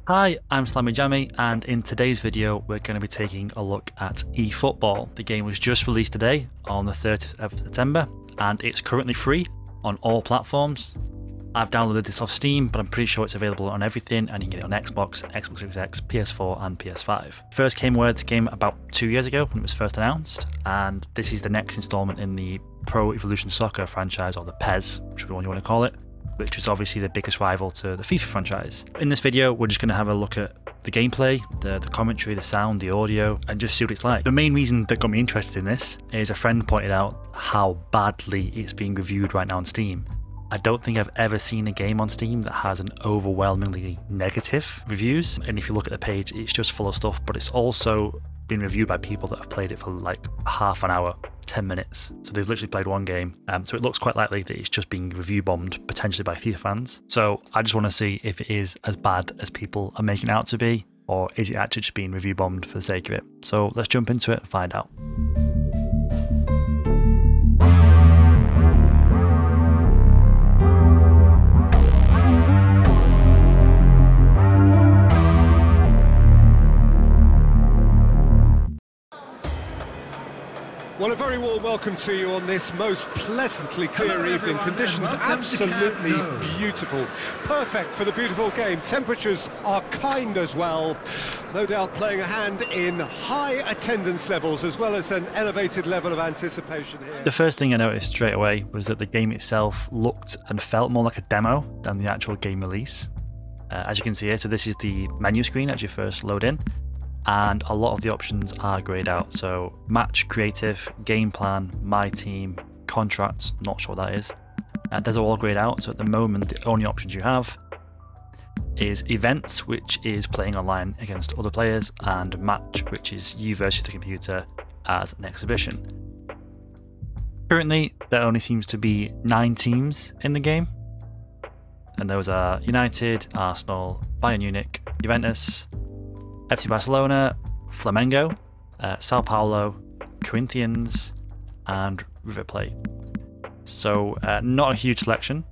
Hi, I'm Slammy Jammy, and in today's video we're going to be taking a look at eFootball. The game was just released today on the 30th of September and it's currently free on all platforms. I've downloaded this off Steam, but I'm pretty sure it's available on everything and you can get it on Xbox, Xbox Series X, PS4 and PS5. First came word to game about 2 years ago when it was first announced, and this is the next installment in the Pro Evolution Soccer franchise, or the PES, whichever one you want to call it, which is obviously the biggest rival to the FIFA franchise. In this video, we're just going to have a look at the gameplay, the commentary, the sound, the audio, and just see what it's like. The main reason that got me interested in this is a friend pointed out how badly it's being reviewed right now on Steam. I don't think I've ever seen a game on Steam that has an overwhelmingly negative reviews, and if you look at the page, it's just full of stuff, but it's also been reviewed by people that have played it for like half an hour, 10 minutes. So they've literally played one game. So it looks quite likely that it's just being review bombed, potentially by FIFA fans. So I just want to see if it is as bad as people are making it out to be, or is it actually just being review bombed for the sake of it? So let's jump into it and find out. Well, a very warm welcome to you on this most pleasantly clear evening. Conditions absolutely beautiful. Perfect for the beautiful game. Temperatures are kind as well. No doubt playing a hand in high attendance levels as well as an elevated level of anticipation here. The first thing I noticed straight away was that the game itself looked and felt more like a demo than the actual game release. As you can see here, so this is the menu screen as you first load in. And a lot of the options are grayed out. So match, creative, game plan, my team, contracts, not sure what that is. Those are all grayed out. So at the moment, the only options you have is events, which is playing online against other players, and match, which is you versus the computer as an exhibition. Currently, there only seems to be 9 teams in the game. And those are United, Arsenal, Bayern Munich, Juventus, FC Barcelona, Flamengo, Sao Paulo, Corinthians, and River Plate. So not a huge selection.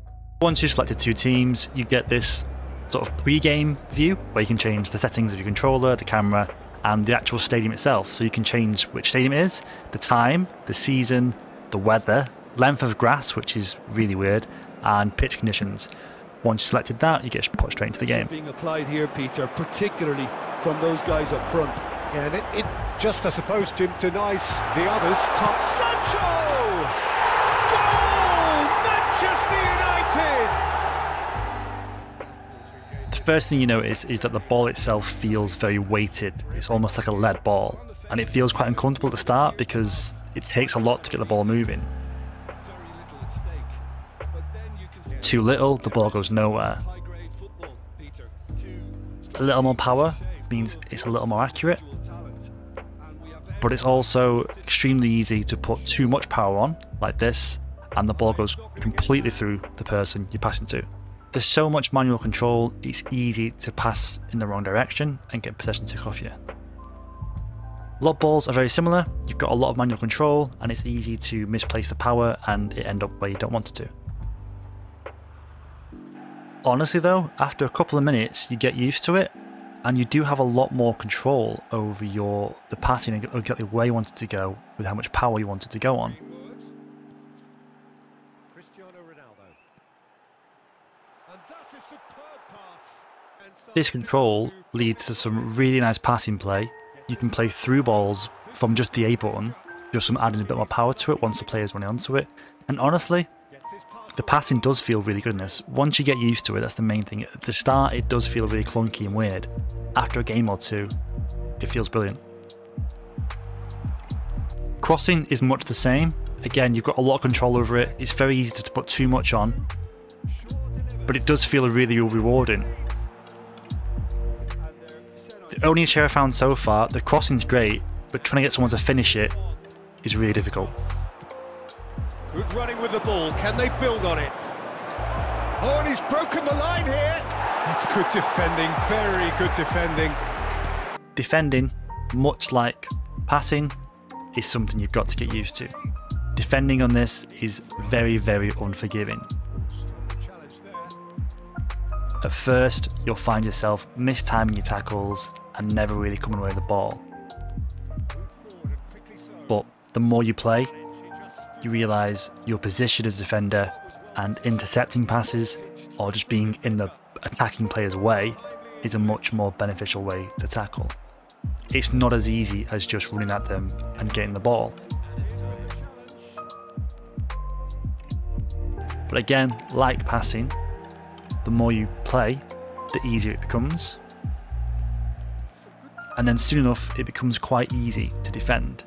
Once you've selected 2 teams, you get this sort of pre-game view where you can change the settings of your controller, the camera, and the actual stadium itself. So you can change which stadium it is, the time, the season, the weather, length of grass, which is really weird, and pitch conditions. Once you've selected that, you get put straight into the game. Being applied here, Peter, particularly from those guys up front. Yeah, and it just, I suppose, to denies the others. Top Sancho! Goal! Manchester United! The first thing you notice is that the ball itself feels very weighted. It's almost like a lead ball, and it feels quite uncomfortable at the start because it takes a lot to get the ball moving. Too little, the ball goes nowhere. A little more power means it's a little more accurate, but it's also extremely easy to put too much power on, like this, and the ball goes completely through the person you're passing to. There's so much manual control, it's easy to pass in the wrong direction and get possession took off you. Lob balls are very similar. You've got a lot of manual control and it's easy to misplace the power and it end up where you don't want it to. Honestly though, after a couple of minutes you get used to it and you do have a lot more control over the passing and exactly where you want it to go with how much power you want it to go on. This control leads to some really nice passing play. You can play through balls from just the A button, just from adding a bit more power to it once the player's running onto it. And honestly, the passing does feel really good in this. Once you get used to it, that's the main thing. At the start, it does feel really clunky and weird. After a game or two, it feels brilliant. Crossing is much the same. Again, you've got a lot of control over it. It's very easy to put too much on, but it does feel really rewarding. The only issue I've found so far, the crossing's great, but trying to get someone to finish it is really difficult. Good running with the ball. Can they build on it? Oh, and he's broken the line here. That's good defending. Very good defending. Defending, much like passing, is something you've got to get used to. Defending on this is very, very unforgiving. At first, you'll find yourself mistiming your tackles and never really coming away with the ball. But the more you play, you realise your position as a defender and intercepting passes, or just being in the attacking player's way, is a much more beneficial way to tackle. It's not as easy as just running at them and getting the ball. But again, like passing, the more you play, the easier it becomes. And then soon enough, it becomes quite easy to defend.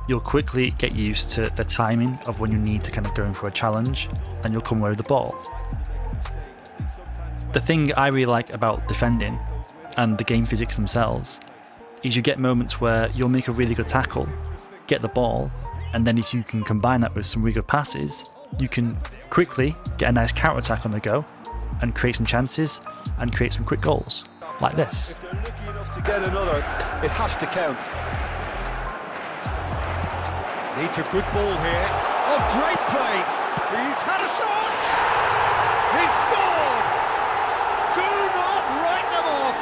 You'll quickly get used to the timing of when you need to kind of go in for a challenge, and you'll come away with the ball. The thing I really like about defending and the game physics themselves is you get moments where you'll make a really good tackle, get the ball, and then if you can combine that with some really good passes, you can quickly get a nice counter-attack on the go and create some chances and create some quick goals, like this. If they're lucky enough to get another, it has to count. Needs a good ball here. Oh, great play! He's had a shot! He's scored! Do not write them off!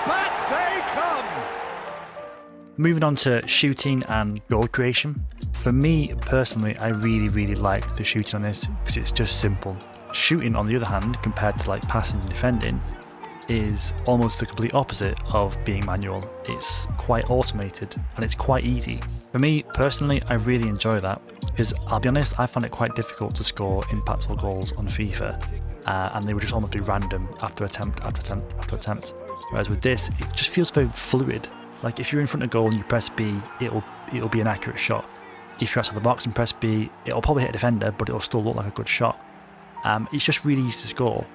Back they come! Moving on to shooting and goal creation. For me personally, I really like the shooting on this because it's just simple. Shooting, on the other hand, compared to like passing and defending, is almost the complete opposite of being manual. It's quite automated and it's quite easy. For me personally, I really enjoy that because I'll be honest, I found it quite difficult to score impactful goals on FIFA, and they would just almost be random after attempt after attempt after attempt. Whereas with this, it just feels very fluid. Like if you're in front of goal and you press B, it'll be an accurate shot. If you're outside the box and press B, it'll probably hit a defender, but it'll still look like a good shot. It's just really easy to score,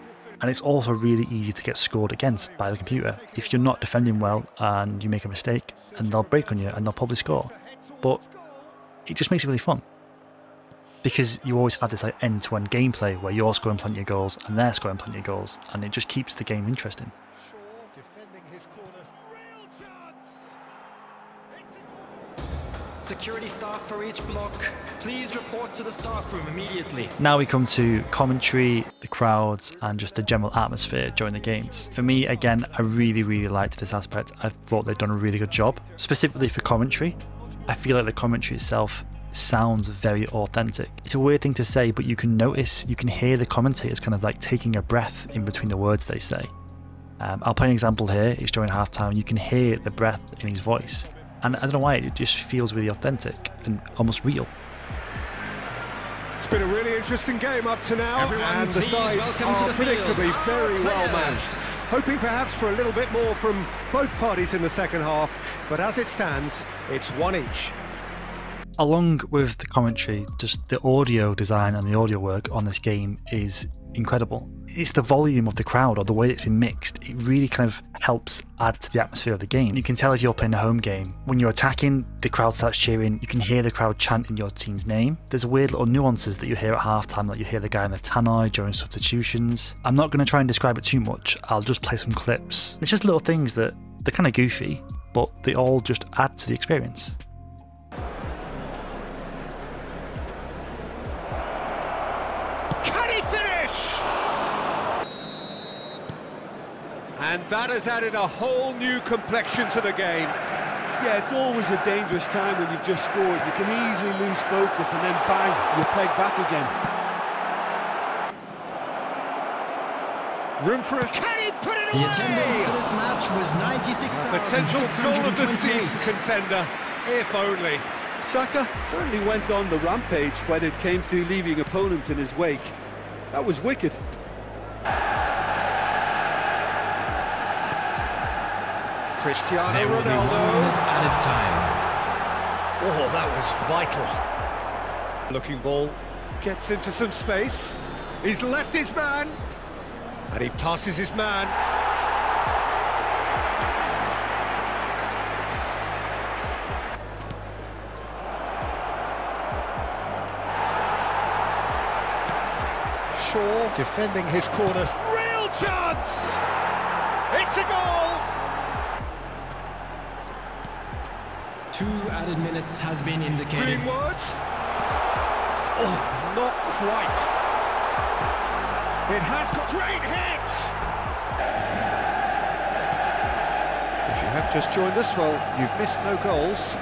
and it's also really easy to get scored against by the computer. If you're not defending well and you make a mistake, and they'll break on you and they'll probably score. But it just makes it really fun, because you always have this like end-to-end gameplay where you're scoring plenty of goals and they're scoring plenty of goals, and it just keeps the game interesting. Security staff for each block, please report to the staff room immediately. Now we come to commentary, the crowds, and just the general atmosphere during the games. For me, again, I really liked this aspect. I thought they'd done a really good job. Specifically for commentary, I feel like the commentary itself sounds very authentic. It's a weird thing to say, but you can hear the commentators kind of like taking a breath in between the words they say. I'll play an example here. It's during halftime. You can hear the breath in his voice. And I don't know why, it just feels really authentic and almost real. It's been a really interesting game up to now, Everyone, and the sides are predictably very well matched. Hoping perhaps for a little bit more from both parties in the second half, but as it stands, it's one each. Along with the commentary, just the audio design and the audio work on this game is incredible. It's the volume of the crowd, or the way it's been mixed. It really kind of helps add to the atmosphere of the game. You can tell if you're playing a home game. When you're attacking, the crowd starts cheering. You can hear the crowd chanting your team's name. There's weird little nuances that you hear at halftime, like you hear the guy in the tannoy during substitutions. I'm not going to try and describe it too much. I'll just play some clips. It's just little things that they're kind of goofy, but they all just add to the experience. And that has added a whole new complexion to the game. Yeah, it's always a dangerous time when you've just scored. You can easily lose focus and then bang, you're pegged back again. Room for a... Can he put it away? The attendance for this match was 96,628. Potential goal of the season contender, if only. Saka certainly went on the rampage when it came to leaving opponents in his wake. That was wicked. Cristiano There will be 1 Ronaldo. minute added time. Oh, that was vital. Looking ball, gets into some space. He's left his man, and he passes his man. Shaw defending his corner. Real chance! It's a goal! 2 added minutes has been indicated. Greenwood. Oh, not quite. It has got great hit! If you have just joined us, well, you've missed no goals.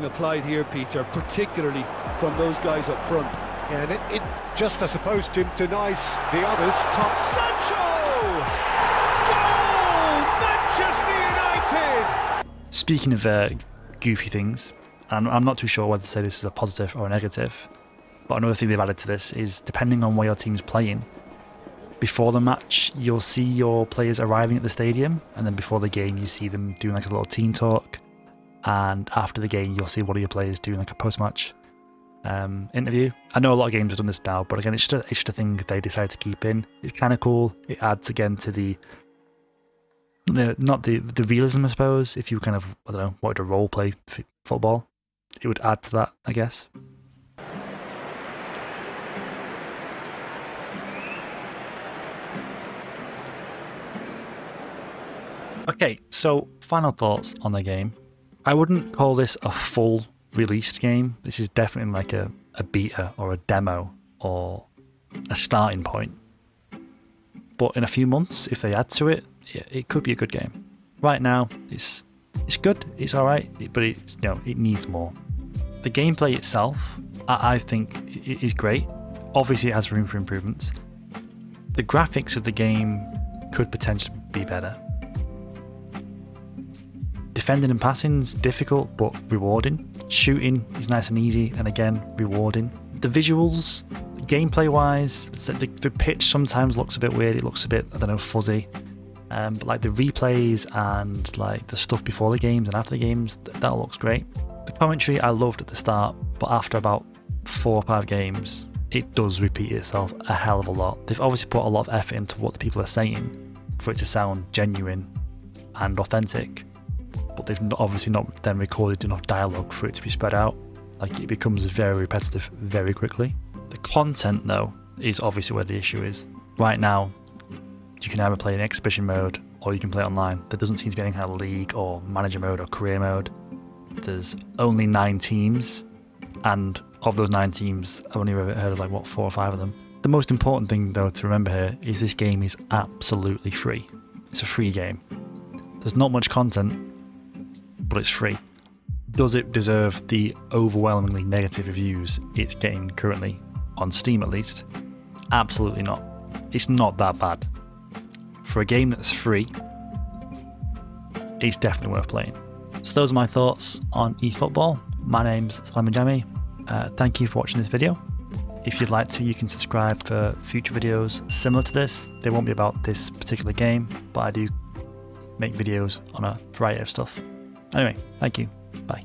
Applied here, Peter, particularly from those guys up front. Yeah, and it just, I suppose, Jim, denies the others. Sancho! Goal! Manchester United! Speaking of goofy things, I'm not too sure whether to say this is a positive or a negative, but another thing they've added to this is, depending on where your team's playing, before the match you'll see your players arriving at the stadium, and then before the game you see them doing like a little team talk, and after the game you'll see one of your players doing like a post-match interview. I know a lot of games have done this now, but again, it's just a thing they decided to keep in. It's kind of cool. It adds again to the not the realism, I suppose. If you kind of, I don't know, wanted to role play football, it would add to that, I guess. Okay, so final thoughts on the game. I wouldn't call this a full released game. This is definitely like a beta or a demo or a starting point. But in a few months, if they add to it, it could be a good game. Right now, it's good, it's alright, but it's, you know, it needs more. The gameplay itself, I think, it is great. Obviously, it has room for improvements. The graphics of the game could potentially be better. Defending and passing is difficult but rewarding. Shooting is nice and easy and again rewarding. The visuals, gameplay wise, the pitch sometimes looks a bit weird, it looks a bit, I don't know, fuzzy. But like the replays and like the stuff before the games and after the games, that looks great. The commentary I loved at the start, but after about 4 or 5 games, it does repeat itself a hell of a lot. They've obviously put a lot of effort into what the people are saying for it to sound genuine and authentic. But they've obviously not then recorded enough dialogue for it to be spread out. Like, it becomes very repetitive very quickly. The content though is obviously where the issue is. Right now you can either play in exhibition mode or you can play online. There doesn't seem to be any kind of league or manager mode or career mode. There's only 9 teams, and of those 9 teams I've only ever heard of like, what, 4 or 5 of them. The most important thing though to remember here is this game is absolutely free. It's a free game. There's not much content, but it's free. Does it deserve the overwhelmingly negative reviews it's getting currently, on Steam at least? Absolutely not. It's not that bad. For a game that's free, it's definitely worth playing. So those are my thoughts on eFootball. My name's Slammy Jammy. Thank you for watching this video. If you'd like to, you can subscribe for future videos similar to this. They won't be about this particular game, but I do make videos on a variety of stuff. Anyway, thank you. Bye.